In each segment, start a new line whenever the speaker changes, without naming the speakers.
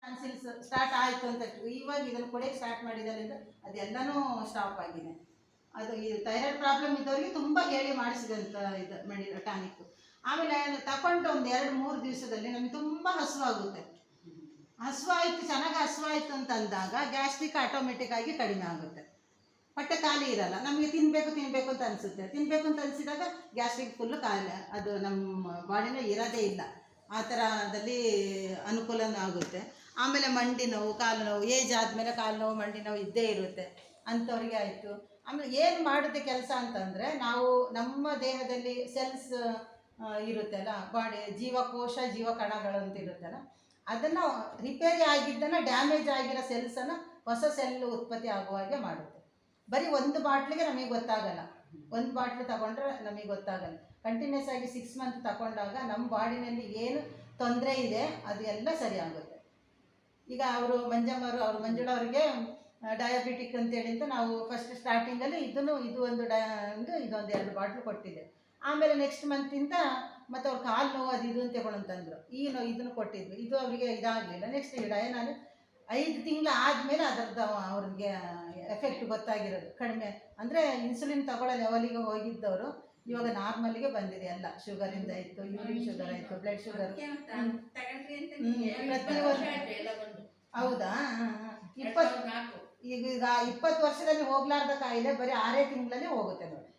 Tonsils start ಆಯಿತು ಅಂತ ಇವಾಗ ಇದನ್ನು ಕೊಡೋಕ್ಕೆ ಸ್ಟಾರ್ಟ್ ಮಾಡಿದಾರಿಂದ ಅದೆಲ್ಲನೂ ಸ್ಟಾಪ್ ಆಗಿದೆ. ಅದು ಈ ಥೈರಾಯ್ಡ್ ಪ್ರಾಬ್ಲಮ್ ಇದ್ದವರಿಗೆ ತುಂಬ ಹೇಳಿ ಮಾಡಿಸಿದಂಥ ಇದು ಟಾನಿಕ್. ಆಮೇಲೆ ತಗೊಂಡು ಒಂದು 2-3 ದಿವಸದಲ್ಲಿ ನಮಗೆ ತುಂಬ ಹಸುವಾಗುತ್ತೆ. ಹಸುವಾಯಿತು, ಚೆನ್ನಾಗಿ ಹಸುವಾಯಿತು ಅಂತ ಅಂದಾಗ ಗ್ಯಾಸ್ಟ್ರಿಕ್ ಆಟೋಮೆಟಿಕ್ ಆಗಿ ಕಡಿಮೆ ಆಗುತ್ತೆ. ಹೊಟ್ಟೆ ಖಾಲಿ ಇರಲ್ಲ, ನಮಗೆ ತಿನ್ನಬೇಕು ಅಂತ ಅನಿಸುತ್ತೆ. ತಿನ್ನಬೇಕು ಅಂತ ಅನಿಸಿದಾಗ ಗ್ಯಾಸ್ಟ್ರಿಕ್ ಫುಲ್ಲು ಖಾಲಿ, ಅದು ನಮ್ಮ ಬಾಡಿನ ಇರೋದೇ ಇಲ್ಲ. ಆ ಥರದಲ್ಲಿ ಅನುಕೂಲನೂ ಆಗುತ್ತೆ. ಆಮೇಲೆ ಮಂಡಿ ನೋವು, ಕಾಲು ನೋವು, ಏಜ್ ಆದಮೇಲೆ ಕಾಲು ನೋವು, ಮಂಡಿ ನೋವು ಇದ್ದೇ ಇರುತ್ತೆ ಅಂಥವ್ರಿಗೆ ಆಯಿತು. ಆಮೇಲೆ ಏನು ಮಾಡುತ್ತೆ ಕೆಲಸ ಅಂತಂದರೆ, ನಾವು ನಮ್ಮ ದೇಹದಲ್ಲಿ ಸೆಲ್ಸ್ ಇರುತ್ತಲ್ಲ, ಬಾಡಿ ಜೀವಕೋಶ ಜೀವಕಣಗಳು ಅಂತ ಇರುತ್ತಲ್ಲ, ಅದನ್ನು ರಿಪೇರಿ ಆಗಿದ್ದನ್ನು, ಡ್ಯಾಮೇಜ್ ಆಗಿರೋ ಸೆಲ್ಸನ್ನು ಹೊಸ ಸೆಲ್ ಉತ್ಪತ್ತಿ ಆಗುವ ಹಾಗೆ ಮಾಡುತ್ತೆ. ಬರೀ ಒಂದು ಬಾಟ್ಲಿಗೆ ನಮಗೆ ಗೊತ್ತಾಗಲ್ಲ, ಒಂದು ಬಾಟ್ಲು ತಗೊಂಡ್ರೆ ನಮಗೆ ಗೊತ್ತಾಗಲ್ಲ. ಕಂಟಿನ್ಯೂಸ್ ಆಗಿ 6 ಮಂತ್ ತಗೊಂಡಾಗ ನಮ್ಮ ಬಾಡಿನಲ್ಲಿ ಏನು ತೊಂದರೆ ಇದೆ ಅದು ಎಲ್ಲ ಸರಿ ಆಗುತ್ತೆ. ಈಗ ಅವರು ಮಂಜುಳವ್ರಿಗೆ ಡಯಾಬಿಟಿಕ್ ಅಂತೇಳಿ ಅಂತ ನಾವು ಫಸ್ಟ್ ಸ್ಟಾರ್ಟಿಂಗಲ್ಲಿ ಇದು ಒಂದು ಇದೊಂದು 2 ಬಾಟ್ಲು ಕೊಟ್ಟಿದ್ದೆ. ಆಮೇಲೆ ನೆಕ್ಸ್ಟ್ ಮಂತಿಂದ ಮತ್ತು ಅವ್ರು ಕಾಲು ನೋವು ಅದು ಇದು ಅಂತ ತಗೊಳ್ಳಂತಂದರು. ಇದನ್ನು ಕೊಟ್ಟಿದ್ರು, ಇದು ಅವರಿಗೆ ಇದಾಗಲಿಲ್ಲ. ನೆಕ್ಸ್ಟ್ ನಾನು 5 ತಿಂಗಳು ಆದಮೇಲೆ ಅದರದ್ದು ಅವ್ರಿಗೆ ಎಫೆಕ್ಟ್ ಗೊತ್ತಾಗಿರೋದು. ಕಡಿಮೆ ಅಂದರೆ ಇನ್ಸುಲಿನ್ ತಗೊಳ್ಳೋ ಲೆವೆಲಿಗೆ ಹೋಗಿದ್ದವರು ಇವಾಗ ನಾರ್ಮಲ್ಗೆ ಬಂದಿದೆ. ಎಲ್ಲ ಶುಗರಿಂದ ಇತ್ತು, ಯೂರಿನ್ ಶುಗರ್ ಆಯಿತು, ಬ್ಲಡ್ ಶುಗರ್. ಹೌದಾ? ಈಗ 20 ವರ್ಷದಲ್ಲಿ ಹೋಗ್ಲಾರ್ದ ಕಾಯಿಲೆ ಬರೀ 6 ತಿಂಗಳಲ್ಲಿ ಹೋಗುತ್ತೆ ನೋಡಿ.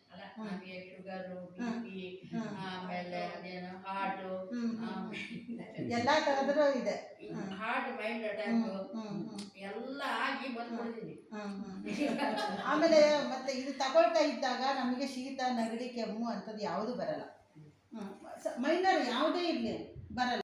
ಎಲ್ಲ ಥರದ್ದು ಇದೆ. ಆಮೇಲೆ ಮತ್ತೆ ಇದು ತಗೊಳ್ತಾ ಇದ್ದಾಗ ನಮಗೆ ಶೀತ, ನೆಗಡಿ, ಕೆಮ್ಮು ಅಂಥದ್ದು ಯಾವುದು ಬರಲ್ಲ. ಮೈನರ್ ಯಾವುದೇ ಇರಲಿ ಬರಲ್ಲ.